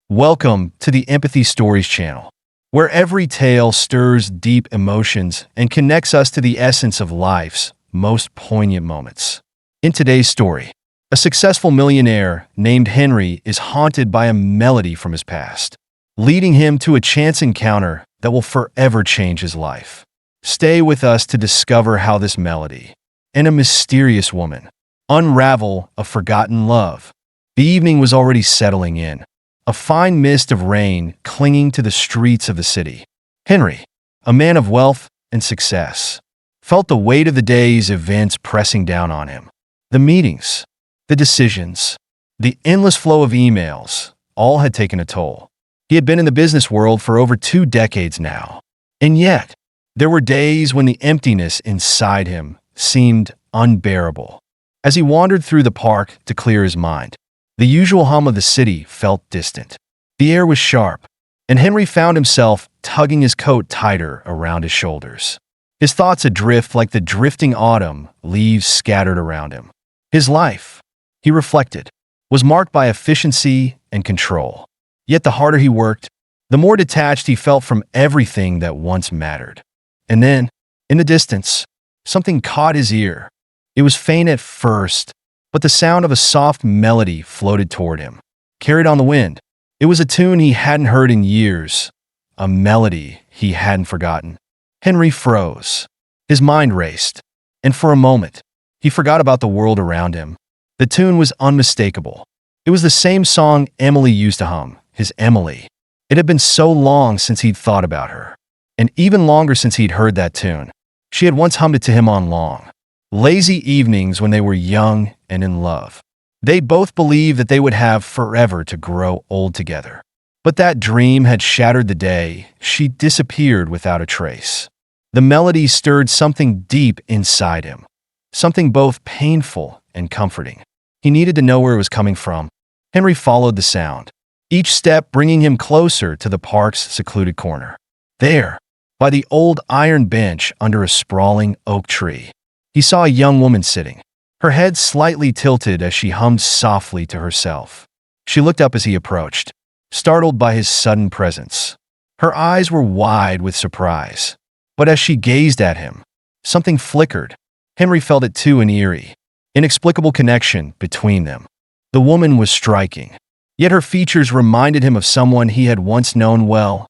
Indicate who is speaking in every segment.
Speaker 1: Welcome to the Empathy Stories channel, where every tale stirs deep emotions and connects us to the essence of life's most poignant moments. In today's story, a successful millionaire named Henry is haunted by a melody from his past, leading him to a chance encounter that will forever change his life. Stay with us to discover how this melody and a mysterious woman unravel a forgotten love. The evening was already settling in, a fine mist of rain clinging to the streets of the city. Henry, a man of wealth and success, felt the weight of the day's events pressing down on him. The meetings, the decisions, the endless flow of emails, all had taken a toll. He had been in the business world for over 2 decades now. And yet, there were days when the emptiness inside him seemed unbearable. As he wandered through the park to clear his mind, the usual hum of the city felt distant. The air was sharp, and Henry found himself tugging his coat tighter around his shoulders. His thoughts adrift like the drifting autumn leaves scattered around him. His life, he reflected, was marked by efficiency and control. Yet the harder he worked, the more detached he felt from everything that once mattered. And then, in the distance, something caught his ear. It was faint at first, but the sound of a soft melody floated toward him, carried on the wind. It was a tune he hadn't heard in years, a melody he hadn't forgotten. Henry froze. His mind raced, and for a moment, he forgot about the world around him. The tune was unmistakable. It was the same song Emily used to hum, his Emily. It had been so long since he'd thought about her, and even longer since he'd heard that tune. She had once hummed it to him on long, lazy evenings when they were young and in love. They both believed that they would have forever to grow old together. But that dream had shattered the day she disappeared without a trace. The melody stirred something deep inside him, something both painful and comforting. He needed to know where it was coming from. Henry followed the sound, each step bringing him closer to the park's secluded corner. There, by the old iron bench under a sprawling oak tree, he saw a young woman sitting, her head slightly tilted as she hummed softly to herself. She looked up as he approached, startled by his sudden presence. Her eyes were wide with surprise, but as she gazed at him, something flickered. Henry felt it too, an eerie, inexplicable connection between them. The woman was striking, yet her features reminded him of someone he had once known well,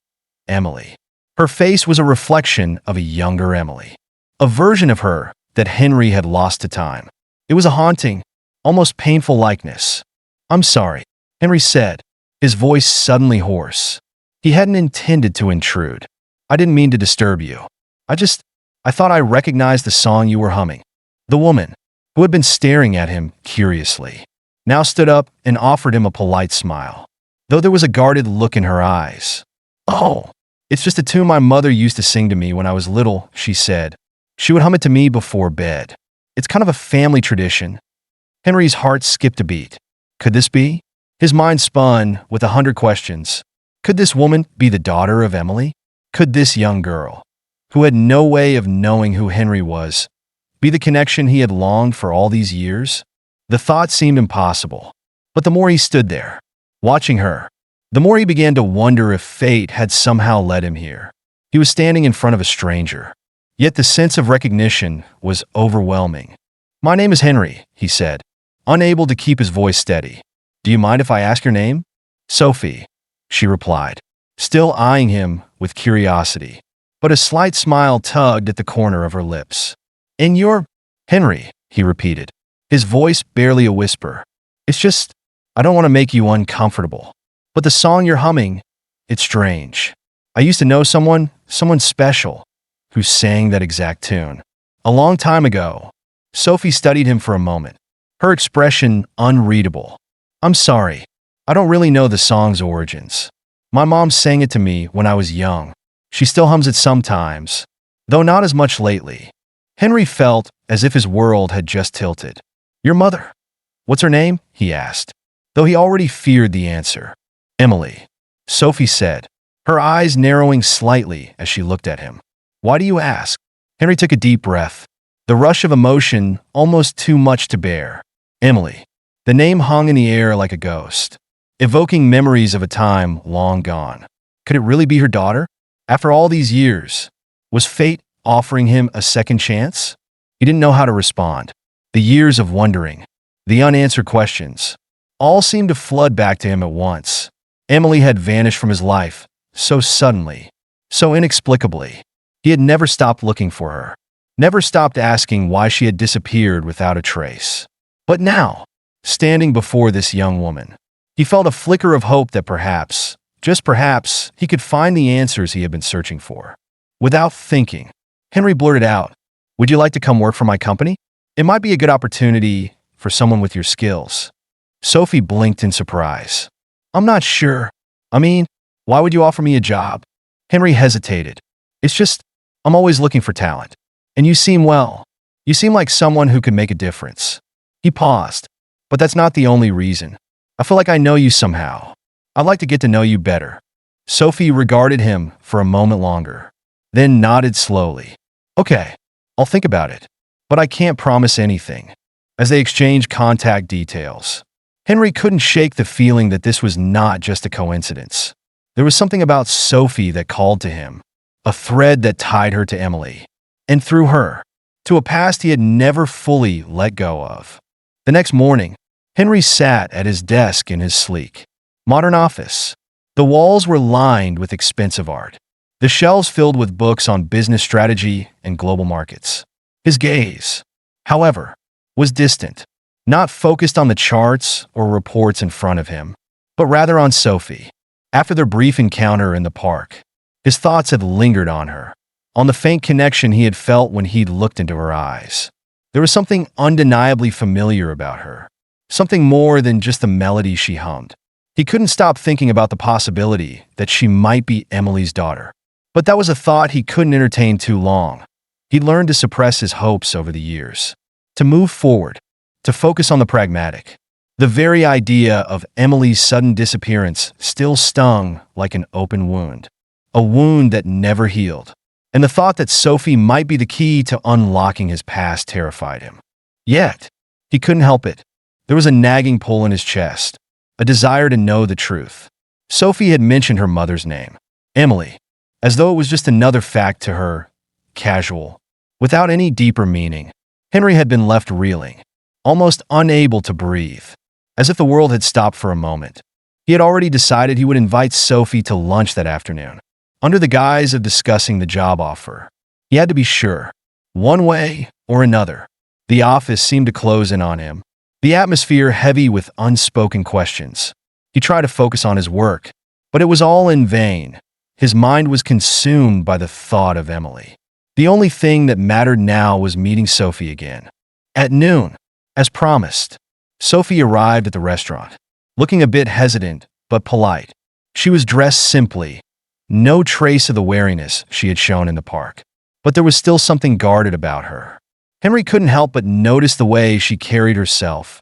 Speaker 1: Emily. Her face was a reflection of a younger Emily, a version of her that Henry had lost to time. It was a haunting, almost painful likeness. "I'm sorry," Henry said, his voice suddenly hoarse. He hadn't intended to intrude. "I didn't mean to disturb you. I thought I recognized the song you were humming." The woman, who had been staring at him curiously, now stood up and offered him a polite smile, though there was a guarded look in her eyes. "Oh, it's just a tune my mother used to sing to me when I was little," she said. "She would hum it to me before bed. It's kind of a family tradition." Henry's heart skipped a beat. Could this be? His mind spun with 100 questions. Could this woman be the daughter of Emily? Could this young girl, who had no way of knowing who Henry was, be the connection he had longed for all these years? The thought seemed impossible, but the more he stood there, watching her, the more he began to wonder if fate had somehow led him here. He was standing in front of a stranger, yet the sense of recognition was overwhelming. "My name is Henry," he said, unable to keep his voice steady. "Do you mind if I ask your name?" "Sophie," she replied, still eyeing him with curiosity, but a slight smile tugged at the corner of her lips. "And you're Henry," he repeated, his voice barely a whisper. "It's just, I don't want to make you uncomfortable, but the song you're humming, it's strange. I used to know someone special, who sang that exact tune. A long time ago." Sophie studied him for a moment, her expression unreadable. "I'm sorry, I don't really know the song's origins. My mom sang it to me when I was young. She still hums it sometimes, though not as much lately." Henry felt as if his world had just tilted. "Your mother? What's her name?" he asked, though he already feared the answer. "Emily," Sophie said, her eyes narrowing slightly as she looked at him. "Why do you ask?" Henry took a deep breath, the rush of emotion almost too much to bear. Emily. The name hung in the air like a ghost. evoking memories of a time long gone. Could it really be her daughter? After all these years, was fate offering him a second chance? He didn't know how to respond. The years of wondering, the unanswered questions, all seemed to flood back to him at once. Emily had vanished from his life, so suddenly, so inexplicably. He had never stopped looking for her, never stopped asking why she had disappeared without a trace. But now, standing before this young woman, he felt a flicker of hope that perhaps, just perhaps, he could find the answers he had been searching for. Without thinking, Henry blurted out, "Would you like to come work for my company? It might be a good opportunity for someone with your skills." Sophie blinked in surprise. "I'm not sure. I mean, why would you offer me a job?" Henry hesitated. "It's just, I'm always looking for talent. And you seem like someone who could make a difference." He paused. "But that's not the only reason. I feel like I know you somehow. I'd like to get to know you better." Sophie regarded him for a moment longer, then nodded slowly. "Okay, I'll think about it. But I can't promise anything." As they exchanged contact details, Henry couldn't shake the feeling that this was not just a coincidence. There was something about Sophie that called to him, a thread that tied her to Emily, and through her, to a past he had never fully let go of. The next morning, Henry sat at his desk in his sleek, modern office. The walls were lined with expensive art, the shelves filled with books on business strategy and global markets. His gaze, however, was distant, not focused on the charts or reports in front of him, but rather on Sophie. After their brief encounter in the park, his thoughts had lingered on her, on the faint connection he had felt when he'd looked into her eyes. There was something undeniably familiar about her, something more than just the melody she hummed. He couldn't stop thinking about the possibility that she might be Emily's daughter. But that was a thought he couldn't entertain too long. He'd learned to suppress his hopes over the years, to move forward, to focus on the pragmatic. The very idea of Emily's sudden disappearance still stung like an open wound, a wound that never healed. And the thought that Sophie might be the key to unlocking his past terrified him. Yet, he couldn't help it. There was a nagging pull in his chest, a desire to know the truth. Sophie had mentioned her mother's name, Emily, as though it was just another fact to her, casual, without any deeper meaning. Henry had been left reeling, almost unable to breathe, as if the world had stopped for a moment. He had already decided he would invite Sophie to lunch that afternoon, under the guise of discussing the job offer. He had to be sure, one way or another. The office seemed to close in on him, the atmosphere heavy with unspoken questions. He tried to focus on his work, but it was all in vain. His mind was consumed by the thought of Emily. The only thing that mattered now was meeting Sophie again. At noon, as promised, Sophie arrived at the restaurant, looking a bit hesitant but polite. She was dressed simply, no trace of the wariness she had shown in the park. But there was still something guarded about her. Henry couldn't help but notice the way she carried herself.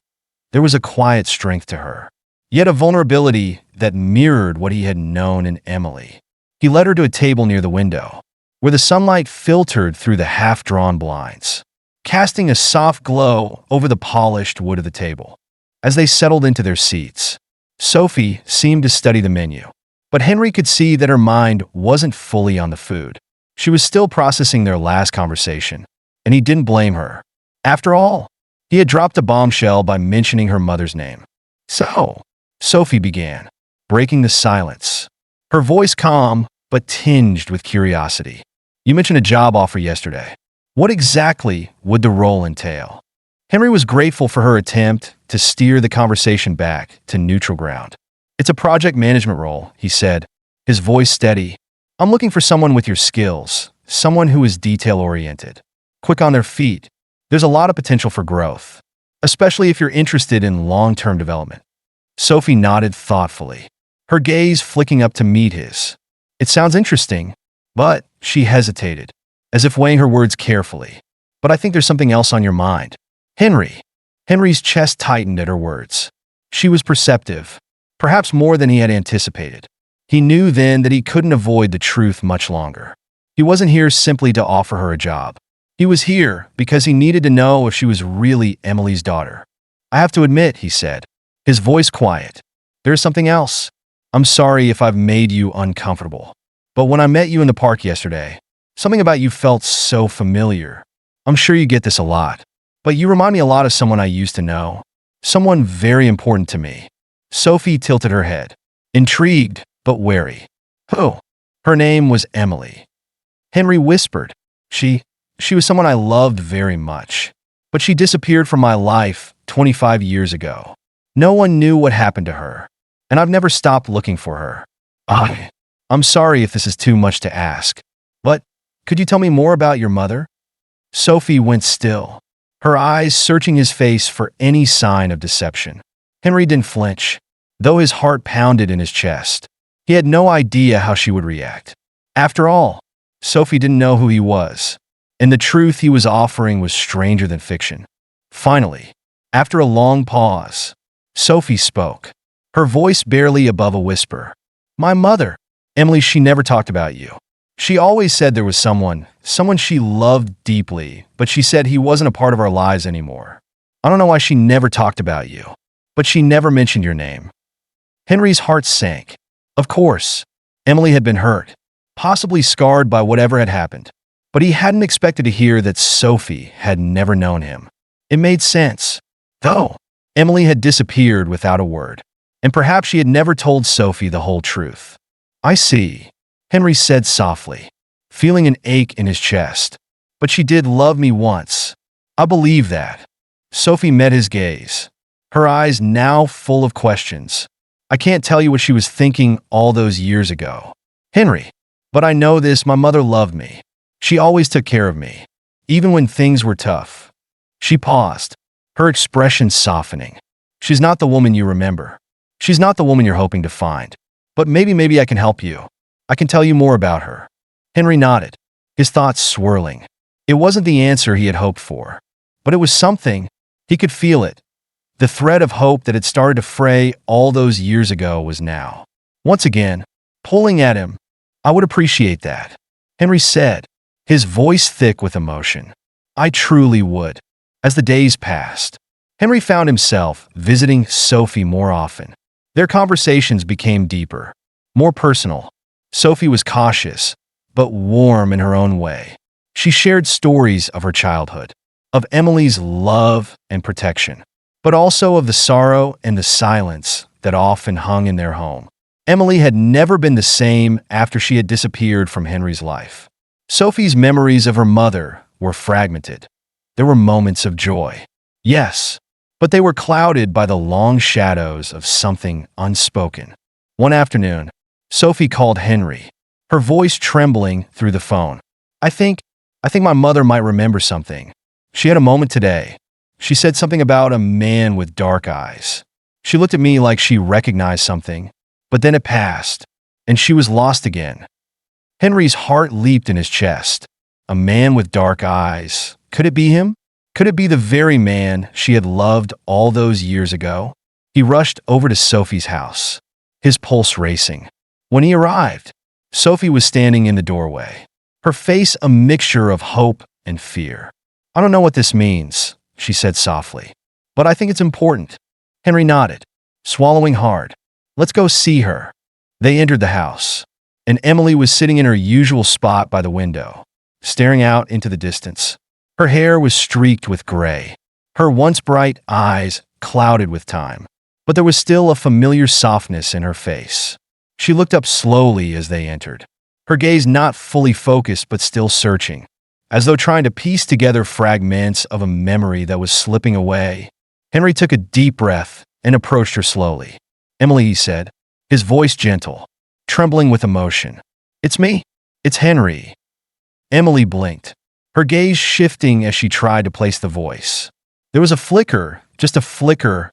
Speaker 1: There was a quiet strength to her, yet a vulnerability that mirrored what he had known in Emily. He led her to a table near the window, where the sunlight filtered through the half-drawn blinds, casting a soft glow over the polished wood of the table. As they settled into their seats, Sophie seemed to study the menu, but Henry could see that her mind wasn't fully on the food. She was still processing their last conversation, and he didn't blame her. After all, he had dropped a bombshell by mentioning her mother's name. "So," Sophie began, breaking the silence, her voice calm but tinged with curiosity. "You mentioned a job offer yesterday. What exactly would the role entail?" Henry was grateful for her attempt to steer the conversation back to neutral ground. "It's a project management role," he said, his voice steady. "I'm looking for someone with your skills, someone who is detail-oriented, quick on their feet. There's a lot of potential for growth, especially if you're interested in long-term development." Sophie nodded thoughtfully, her gaze flicking up to meet his. "It sounds interesting," but she hesitated, as if weighing her words carefully. "But I think there's something else on your mind." Henry's chest tightened at her words. She was perceptive, perhaps more than he had anticipated. He knew then that he couldn't avoid the truth much longer. He wasn't here simply to offer her a job. He was here because he needed to know if she was really Emily's daughter. "I have to admit," he said, his voice quiet, There's something else. I'm sorry if I've made you uncomfortable. But when I met you in the park yesterday, something about you felt so familiar. I'm sure you get this a lot, but you remind me a lot of someone I used to know. Someone very important to me. Sophie tilted her head, intrigued but wary. Who? Her name was Emily. Henry whispered. She was someone I loved very much. But she disappeared from my life 25 years ago. No one knew what happened to her, and I've never stopped looking for her. I'm sorry if this is too much to ask, but could you tell me more about your mother? Sophie went still, her eyes searching his face for any sign of deception. Henry didn't flinch, though his heart pounded in his chest. He had no idea how she would react. After all, Sophie didn't know who he was, and the truth he was offering was stranger than fiction. Finally, after a long pause, Sophie spoke, her voice barely above a whisper. My mother. Emily, she never talked about you. She always said there was someone she loved deeply, but she said he wasn't a part of our lives anymore. I don't know why she never talked about you, but she never mentioned your name. Henry's heart sank. Of course, Emily had been hurt, possibly scarred by whatever had happened, but he hadn't expected to hear that Sophie had never known him. It made sense, though. Emily had disappeared without a word, and perhaps she had never told Sophie the whole truth. I see, Henry said softly, feeling an ache in his chest. But she did love me once. I believe that. Sophie met his gaze, her eyes now full of questions. I can't tell you what she was thinking all those years ago, Henry, but I know this: my mother loved me. She always took care of me, even when things were tough. She paused, her expression softening. She's not the woman you remember. She's not the woman you're hoping to find. But maybe I can help you. I can tell you more about her. Henry nodded, his thoughts swirling. It wasn't the answer he had hoped for, but it was something. He could feel it. The thread of hope that had started to fray all those years ago was now, once again, pulling at him. I would appreciate that, Henry said, his voice thick with emotion. I truly would. As the days passed, Henry found himself visiting Sophie more often. Their conversations became deeper, more personal. Sophie was cautious, but warm in her own way. She shared stories of her childhood, of Emily's love and protection, but also of the sorrow and the silence that often hung in their home. Emily had never been the same after she had disappeared from Henry's life. Sophie's memories of her mother were fragmented. There were moments of joy, yes, but they were clouded by the long shadows of something unspoken. One afternoon, Sophie called Henry, her voice trembling through the phone. I think my mother might remember something. She had a moment today. She said something about a man with dark eyes. She looked at me like she recognized something, but then it passed, and she was lost again. Henry's heart leaped in his chest. A man with dark eyes. Could it be him? Could it be the very man she had loved all those years ago? He rushed over to Sophie's house, his pulse racing. When he arrived, Sophie was standing in the doorway, her face a mixture of hope and fear. I don't know what this means, she said softly, but I think it's important. Henry nodded, swallowing hard. Let's go see her. They entered the house, and Emily was sitting in her usual spot by the window, staring out into the distance. Her hair was streaked with gray, her once bright eyes clouded with time, but there was still a familiar softness in her face. She looked up slowly as they entered, her gaze not fully focused but still searching, as though trying to piece together fragments of a memory that was slipping away. Henry took a deep breath and approached her slowly. Emily, he said, his voice gentle, trembling with emotion. It's me. It's Henry. Emily blinked, her gaze shifting as she tried to place the voice. There was a flicker, just a flicker,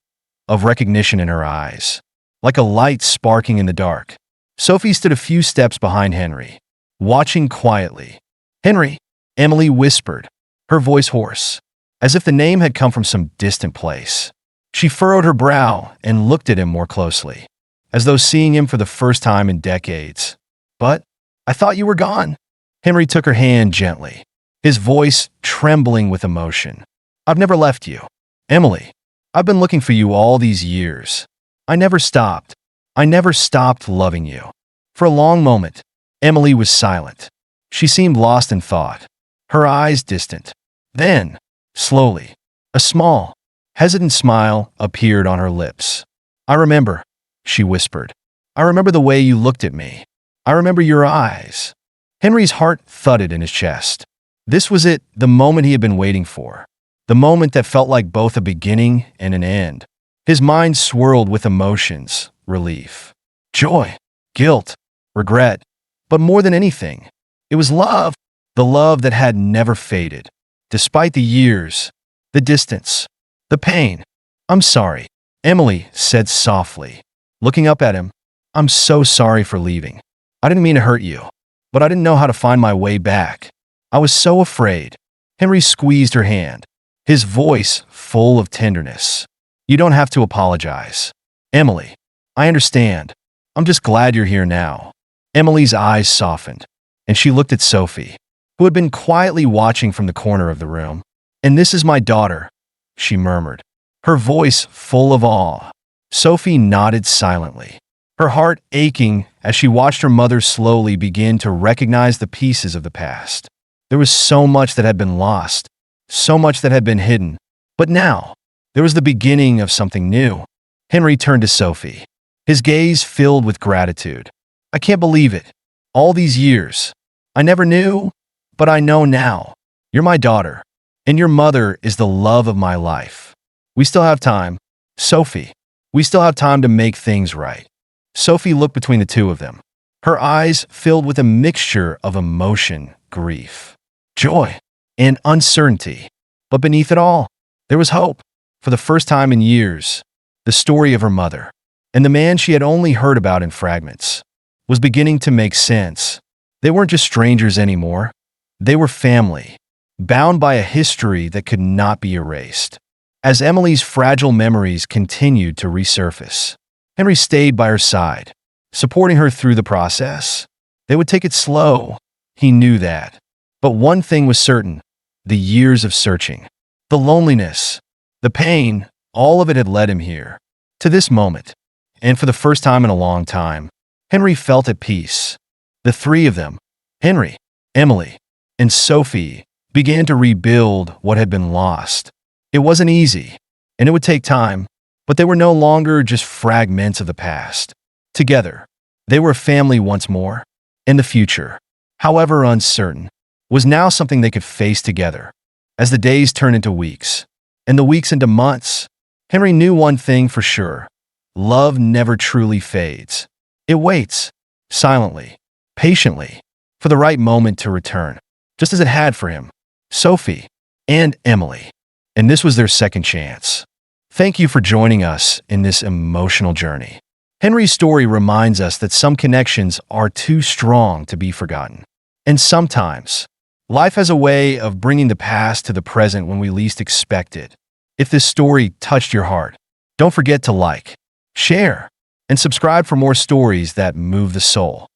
Speaker 1: of recognition in her eyes, like a light sparking in the dark. Sophie stood a few steps behind Henry, watching quietly. Henry, Emily whispered, her voice hoarse, as if the name had come from some distant place. She furrowed her brow and looked at him more closely, as though seeing him for the first time in decades. But I thought you were gone. Henry took her hand gently, his voice trembling with emotion. I've never left you. Emily, I've been looking for you all these years. I never stopped. I never stopped loving you. For a long moment, Emily was silent. She seemed lost in thought, her eyes distant. Then, slowly, a small, hesitant smile appeared on her lips. I remember, she whispered. I remember the way you looked at me. I remember your eyes. Henry's heart thudded in his chest. This was it, the moment he had been waiting for. The moment that felt like both a beginning and an end. His mind swirled with emotions, relief, joy, guilt, regret. But more than anything, it was love. The love that had never faded. Despite the years, the distance, the pain. I'm sorry, Emily said softly, looking up at him. I'm so sorry for leaving. I didn't mean to hurt you, but I didn't know how to find my way back. I was so afraid. Henry squeezed her hand, his voice full of tenderness. You don't have to apologize. Emily, I understand. I'm just glad you're here now. Emily's eyes softened, and she looked at Sophie, who had been quietly watching from the corner of the room. And this is my daughter, she murmured, her voice full of awe. Sophie nodded silently, her heart aching as she watched her mother slowly begin to recognize the pieces of the past. There was so much that had been lost, so much that had been hidden, but now there was the beginning of something new. Henry turned to Sophie, his gaze filled with gratitude. I can't believe it. All these years. I never knew, but I know now. You're my daughter, and your mother is the love of my life. We still have time, Sophie. We still have time to make things right. Sophie looked between the two of them, her eyes filled with a mixture of emotion, grief, joy, and uncertainty. But beneath it all, there was hope. For the first time in years, the story of her mother, and the man she had only heard about in fragments, was beginning to make sense. They weren't just strangers anymore. They were family, bound by a history that could not be erased. As Emily's fragile memories continued to resurface, Henry stayed by her side, supporting her through the process. They would take it slow. He knew that. But one thing was certain: the years of searching, the loneliness, the pain, all of it had led him here, to this moment. And for the first time in a long time, Henry felt at peace. The three of them, Henry, Emily, and Sophie, began to rebuild what had been lost. It wasn't easy, and it would take time, but they were no longer just fragments of the past. Together, they were a family once more, and the future, however uncertain, was now something they could face together. As the days turned into weeks, and the weeks into months, Henry knew one thing for sure: love never truly fades. It waits, silently, patiently, for the right moment to return, just as it had for him, Sophie, and Emily. And this was their second chance. Thank you for joining us in this emotional journey. Henry's story reminds us that some connections are too strong to be forgotten. And sometimes, life has a way of bringing the past to the present when we least expect it. If this story touched your heart, don't forget to like, share, and subscribe for more stories that move the soul.